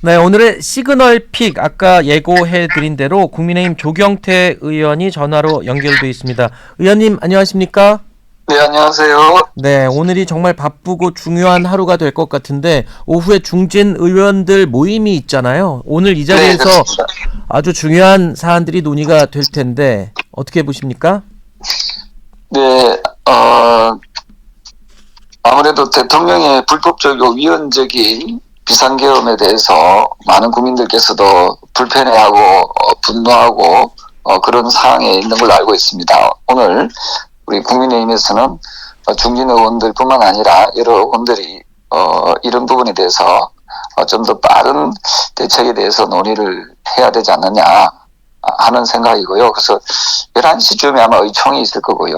네, 오늘의 시그널 픽 아까 예고해드린 대로 국민의힘 조경태 의원이 전화로 연결돼 있습니다. 의원님 안녕하십니까? 네, 안녕하세요. 네, 오늘이 정말 바쁘고 중요한 하루가 될 것 같은데 오후에 중진 의원들 모임이 있잖아요. 오늘 이 네, 자리에서 그렇습니다. 아주 중요한 사안들이 논의가 될 텐데 어떻게 보십니까? 네, 아무래도 대통령의 불법적이고 위헌적인 비상계엄에 대해서 많은 국민들께서도 불편해하고 분노하고 그런 상황에 있는 걸로 알고 있습니다. 오늘 우리 국민의힘에서는 중진 의원들뿐만 아니라 여러 의원들이 이런 부분에 대해서 좀 더 빠른 대책에 대해서 논의를 해야 되지 않느냐 하는 생각이고요. 그래서 11시쯤에 아마 의총이 있을 거고요.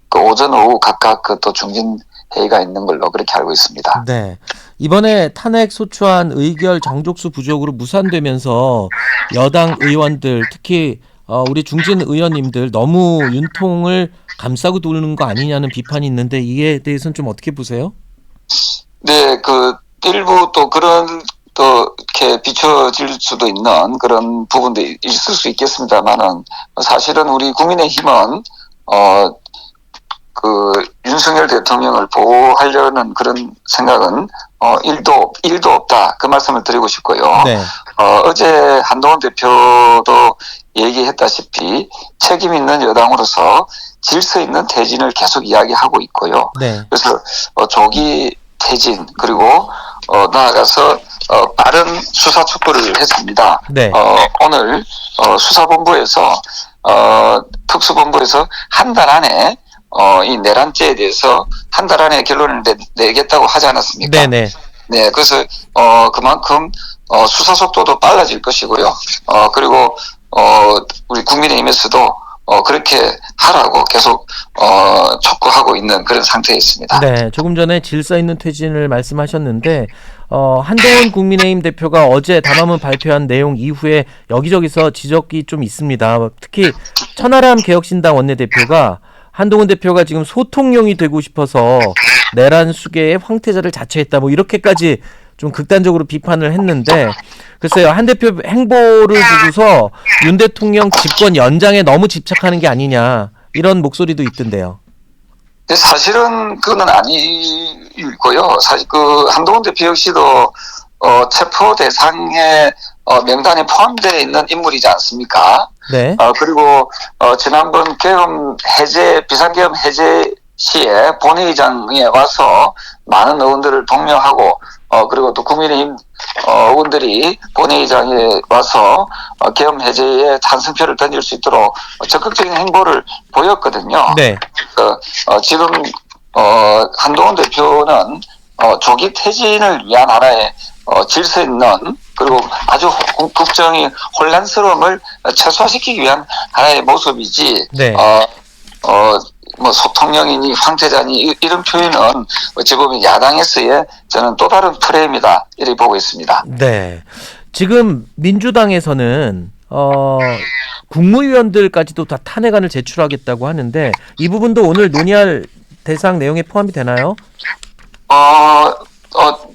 그 오전 오후 각각 그 또 중진 회의가 있는 걸로 그렇게 알고 있습니다. 네. 이번에 탄핵 소추안 의결 정족수 부족으로 무산되면서 여당 의원들 특히 우리 중진 의원님들 너무 윤통을 감싸고 도는 거 아니냐는 비판이 있는데 이에 대해서는 좀 어떻게 보세요? 네, 그 일부 또 그런 또 이렇게 비춰질 수도 있는 그런 부분도 있을 수 있겠습니다만은 사실은 우리 국민의힘은 그 윤석열 대통령을 보호하려는 그런 생각은 일도 없다 그 말씀을 드리고 싶고요. 네. 어제 한동훈 대표도 얘기했다시피 책임 있는 여당으로서 질서 있는 퇴진을 계속 이야기하고 있고요. 네. 그래서 조기 퇴진 그리고 나아가서 빠른 수사 촉구를 했습니다. 네. 오늘 수사본부에서 특수본부에서 한 달 안에 이 내란죄에 대해서 한 달 안에 결론을 내겠다고 하지 않았습니까? 네네. 네, 그래서 그만큼 수사 속도도 빨라질 것이고요. 그리고 우리 국민의힘에서도 그렇게 하라고 계속 촉구하고 있는 그런 상태에 있습니다. 네, 조금 전에 질서 있는 퇴진을 말씀하셨는데 한동훈 국민의힘 대표가 어제 담화문 발표한 내용 이후에 여기저기서 지적이 좀 있습니다. 특히 천하람 개혁신당 원내대표가 한동훈 대표가 지금 소통용이 되고 싶어서 내란 수계의 황태자를 자처했다 뭐 이렇게까지 좀 극단적으로 비판을 했는데 글쎄요, 한 대표 행보를 두고서 윤 대통령 집권 연장에 너무 집착하는 게 아니냐 이런 목소리도 있던데요. 근데 사실은 그건 아니고요. 사실 그 한동훈 대표 역시도 체포 대상의 명단에 포함되어 있는 인물이지 않습니까? 네. 그리고 지난번 비상계엄 해제 시에 본회의장에 와서 많은 의원들을 독려하고 그리고 또 국민의힘 의원들이 본회의장에 와서 계엄 해제에 찬성표를 던질 수 있도록 적극적인 행보를 보였거든요. 네. 지금 한동훈 대표는 조기 퇴진을 위한 하나의 질서 있는 그리고 아주 국정의 혼란스러움을 최소화시키기 위한 하나의 모습이지 네. 뭐 소통령이니 황태자니 이런 표현은 어찌 보면 야당에서의 저는 또 다른 프레임이다 이렇게 보고 있습니다. 네. 지금 민주당에서는 국무위원들까지도 다 탄핵안을 제출하겠다고 하는데 이 부분도 오늘 논의할 대상 내용에 포함이 되나요?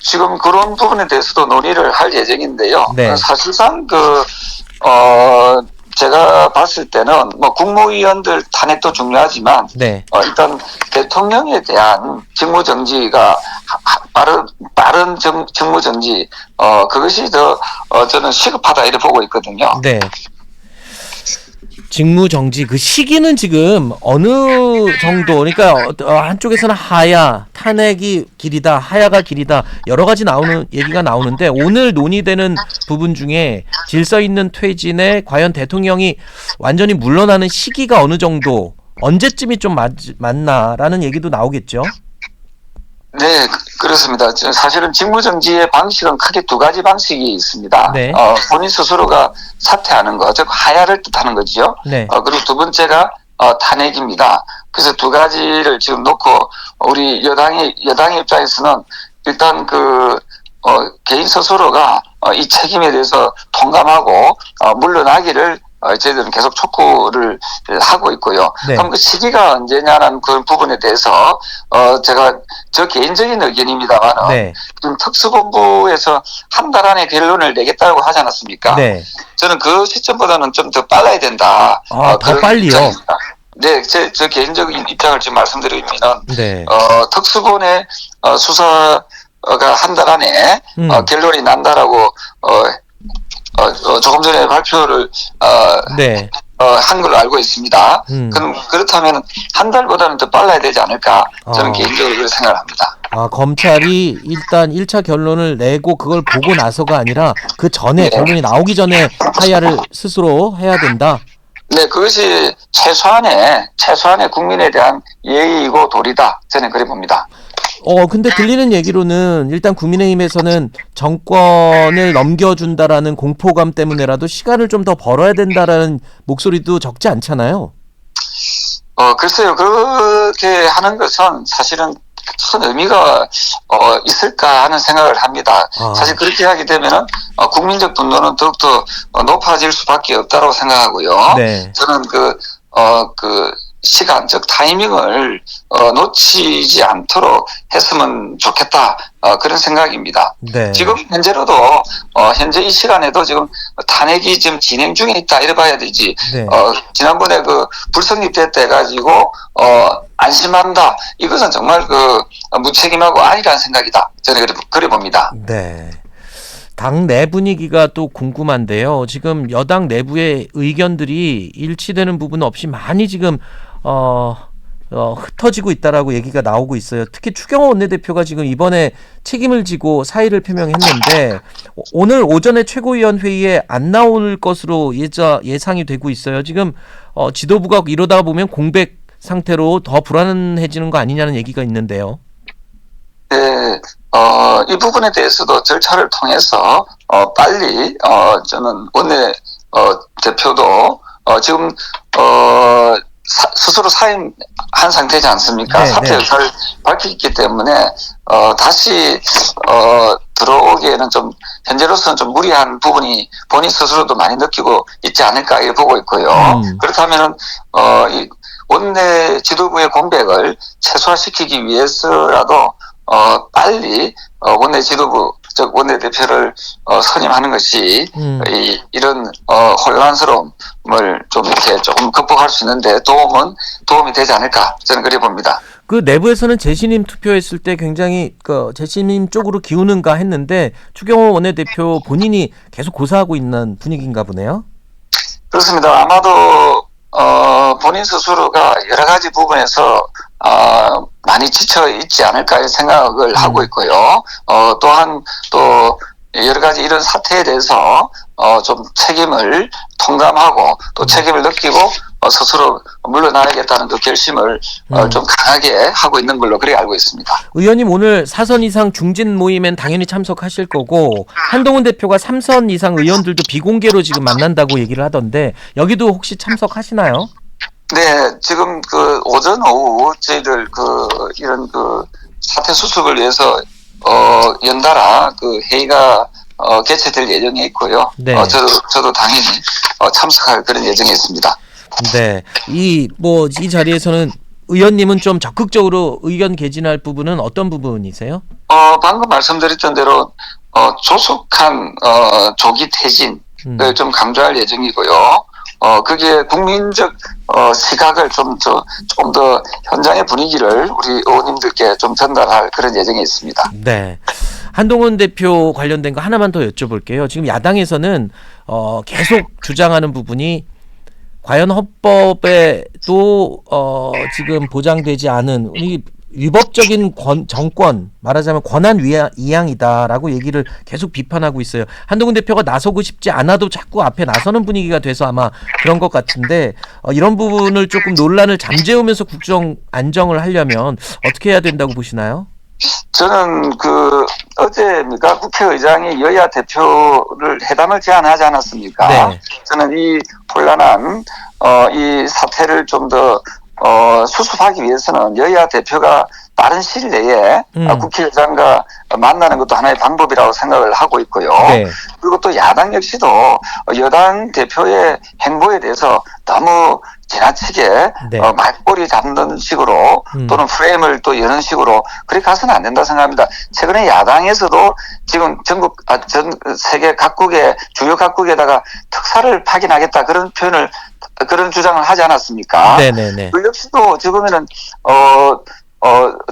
지금 그런 부분에 대해서도 논의를 할 예정인데요. 네. 사실상 제가 봤을 때는 뭐 국무위원들 탄핵도 중요하지만 네. 일단 대통령에 대한 직무정지가 빠른 직무정지 그것이 더 저는 시급하다 이렇게 보고 있거든요. 네. 직무정지 그 시기는 지금 어느 정도 그러니까 한쪽에서는 하야 탄핵이 길이다 하야가 길이다 여러 가지 얘기가 나오는데 오늘 논의되는 부분 중에 질서 있는 퇴진에 과연 대통령이 완전히 물러나는 시기가 어느 정도 언제쯤이 좀 맞나라는 얘기도 나오겠죠. 네, 그렇습니다. 사실은 직무정지의 방식은 크게 두 가지 방식이 있습니다. 네. 본인 스스로가 사퇴하는 거, 즉 하야를 뜻하는 거죠. 네. 그리고 두 번째가 탄핵입니다. 그래서 두 가지를 지금 놓고 우리 여당의 입장에서는 일단 개인 스스로가 이 책임에 대해서 통감하고 물러나기를 저희들은 계속 촉구를 하고 있고요. 네. 그럼 그 시기가 언제냐는 그런 부분에 대해서 제가 저 개인적인 의견입니다만 네. 지금 특수본부에서 한 달 안에 결론을 내겠다고 하지 않았습니까? 네. 저는 그 시점보다는 좀 더 빨라야 된다. 더 그런 빨리요? 입장입니다. 네, 저 개인적인 입장을 지금 말씀드리면 네. 특수본의 수사가 한 달 안에 결론이 난다라고 조금 전에 발표를 네. 한 걸로 알고 있습니다. 음. 그렇다면 한 달보다는 더 빨라야 되지 않을까 저는 아. 개인적으로 그렇게 생각을 합니다. 검찰이 일단 1차 결론을 내고 그걸 보고 나서가 아니라 그 전에 네. 결론이 나오기 전에 하야를 스스로 해야 된다. 네, 그것이 최소한의 국민에 대한 예의이고 도리다. 저는 그래 봅니다. 근데 들리는 얘기로는 일단 국민의힘에서는 정권을 넘겨준다라는 공포감 때문에라도 시간을 좀 더 벌어야 된다라는 목소리도 적지 않잖아요. 글쎄요. 그렇게 하는 것은 사실은 큰 의미가 있을까 하는 생각을 합니다. 사실 그렇게 하게 되면은 국민적 분노는 더욱더 높아질 수밖에 없다고 생각하고요. 네. 저는 그 시간, 즉 타이밍을 놓치지 않도록 했으면 좋겠다. 그런 생각입니다. 네. 지금 현재로도 현재 이 시간에도 지금 탄핵이 지금 진행 중에 있다 이래 봐야 되지. 네. 지난번에 그 불성립됐다 해가지고 안심한다. 이것은 정말 무책임하고 아니라는 생각이다. 저는 그래 봅니다. 네. 당 내 분위기가 또 궁금한데요. 지금 여당 내부의 의견들이 일치되는 부분 없이 많이 지금 흩어지고 있다라고 얘기가 나오고 있어요. 특히 추경호 원내대표가 지금 이번에 책임을 지고 사의를 표명했는데 오늘 오전에 최고위원 회의에 안 나올 것으로 예상이 되고 있어요. 지금 지도부가 이러다 보면 공백 상태로 더 불안해지는 거 아니냐는 얘기가 있는데요. 네, 이 부분에 대해서도 절차를 통해서 빨리 저는 원내 대표도 지금 스스로 사임한 상태지 않습니까? 네, 사퇴 네. 의사를 밝혔기 때문에 다시 들어오기에는 좀 현재로서는 좀 무리한 부분이 본인 스스로도 많이 느끼고 있지 않을까 이렇게 보고 있고요. 그렇다면은 이 원내 지도부의 공백을 최소화시키기 위해서라도 빨리 원내 지도부 즉 원내 대표를 선임하는 것이 이런 혼란스러움을 좀 이렇게 조금 극복할 수 있는데 도움이 되지 않을까 저는 그렇게 봅니다. 그 내부에서는 재신임 투표했을 때 굉장히 재신임 쪽으로 기우는가 했는데 추경호 원내대표 본인이 계속 고사하고 있는 분위기인가 보네요. 그렇습니다. 아마도 본인 스스로가 여러 가지 부분에서 많이 지쳐 있지 않을까 생각을 하고 있고요. 또한 또 여러 가지 이런 사태에 대해서 좀 책임을 통감하고 또 책임을 느끼고 스스로 물러나야겠다는 그 결심을 좀 강하게 하고 있는 걸로 그렇게 알고 있습니다. 의원님 오늘 4선 이상 중진 모임엔 당연히 참석하실 거고 한동훈 대표가 3선 이상 의원들도 비공개로 지금 만난다고 얘기를 하던데 여기도 혹시 참석하시나요? 네, 지금 오전 오후 저희들 이런 사태 수습을 위해서 연달아 회의가 개최될 예정에 있고요. 네. 저도 당연히 참석할 그런 예정에 있습니다. 네, 이 자리에서는 의원님은 좀 적극적으로 의견 개진할 부분은 어떤 부분이세요? 방금 말씀드렸던 대로 조속한 조기 퇴진을 좀 강조할 예정이고요. 그게 국민적 시각을 좀 더 현장의 분위기를 우리 의원님들께 좀 전달할 그런 예정이 있습니다. 네. 한동훈 대표 관련된 거 하나만 더 여쭤볼게요. 지금 야당에서는 계속 주장하는 부분이 과연 헌법에도 지금 보장되지 않은 이 위법적인 정권 말하자면 권한 이양이다라고 얘기를 계속 비판하고 있어요. 한동훈 대표가 나서고 싶지 않아도 자꾸 앞에 나서는 분위기가 돼서 아마 그런 것 같은데 이런 부분을 조금 논란을 잠재우면서 국정 안정을 하려면 어떻게 해야 된다고 보시나요? 저는 어제입니까 국회의장이 여야 대표를 회담을 제안하지 않았습니까? 네. 저는 이 혼란한 이 사태를 좀 더 수습하기 위해서는 여야 대표가 빠른 시일 내에 국회의장과 만나는 것도 하나의 방법이라고 생각을 하고 있고요. 네. 그리고 또 야당 역시도 여당 대표의 행보에 대해서 너무 지나치게 네. 말꼬리 잡는 식으로 또는 프레임을 또 여는 식으로 그렇게 가서는 안 된다 생각합니다. 최근에 야당에서도 지금 전 세계 각국의 주요 각국에다가 특사를 파견하겠다 그런 주장을 하지 않았습니까? 네네네. 그 역시도 지금에는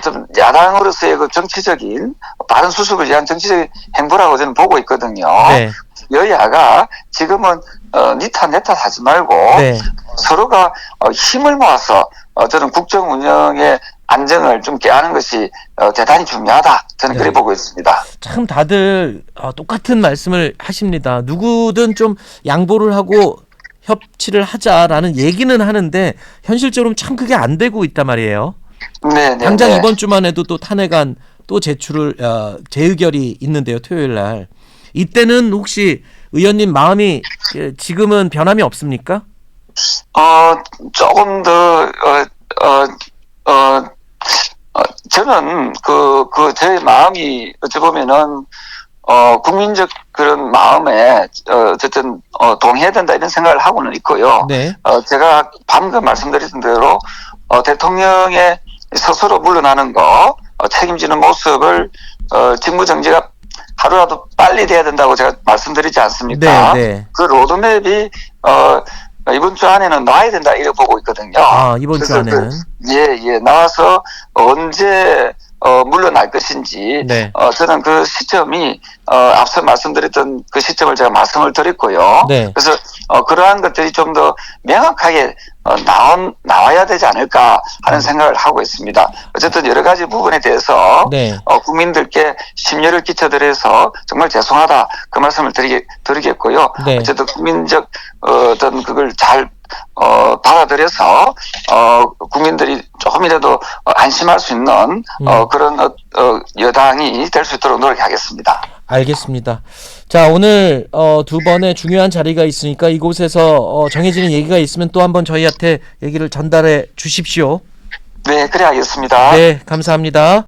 좀 야당으로서의 그 정치적인 빠른 수습을 위한 정치적인 행보라고 저는 보고 있거든요. 네. 여야가 지금은 니 탓 내 탓 하지 말고 네. 서로가 힘을 모아서 저는 국정 운영의 안정을 좀 깨하는 것이 대단히 중요하다. 저는 네. 그렇게 보고 있습니다. 참 다들 똑같은 말씀을 하십니다. 누구든 좀 양보를 하고 협치를 하자라는 얘기는 하는데 현실적으로는 참 그게 안 되고 있단 말이에요. 네, 네. 당장 네. 이번 주만 해도 또 탄핵안 또 제출을 재의결이 있는데요. 토요일 날. 이때는 혹시 의원님 마음이 지금은 변함이 없습니까? 조금 더 저는 제 마음이 어찌 보면은 국민적 그런 마음에 어쨌든 동의해야 된다 이런 생각을 하고는 있고요. 네. 제가 방금 말씀드린 대로 대통령의 스스로 물러나는 거 책임지는 모습을 직무정지가 하루라도 빨리 돼야 된다고 제가 말씀드리지 않습니까? 네, 네. 그 로드맵이 이번 주 안에는 나와야 된다 이렇게 보고 있거든요. 이번 주 그래서 안에는. 예, 나와서 언제 물러날 것인지 네. 저는 그 시점이 앞서 말씀드렸던 그 시점을 제가 말씀을 드렸고요. 네. 그래서 그러한 것들이 좀 더 명확하게 나와야 되지 않을까 하는 생각을 하고 있습니다. 어쨌든 여러 가지 부분에 대해서 네. 국민들께 심려를 끼쳐드려서 정말 죄송하다 그 말씀을 드리겠고요. 네. 어쨌든 국민적 어떤 그걸 잘 받아들여서 국민들이 조금이라도 안심할 수 있는 그런 여당이 될 수 있도록 노력하겠습니다. 알겠습니다. 자, 오늘 두 번의 중요한 자리가 있으니까 이곳에서 정해지는 얘기가 있으면 또 한번 저희한테 얘기를 전달해 주십시오. 네, 그래 하겠습니다. 네, 감사합니다.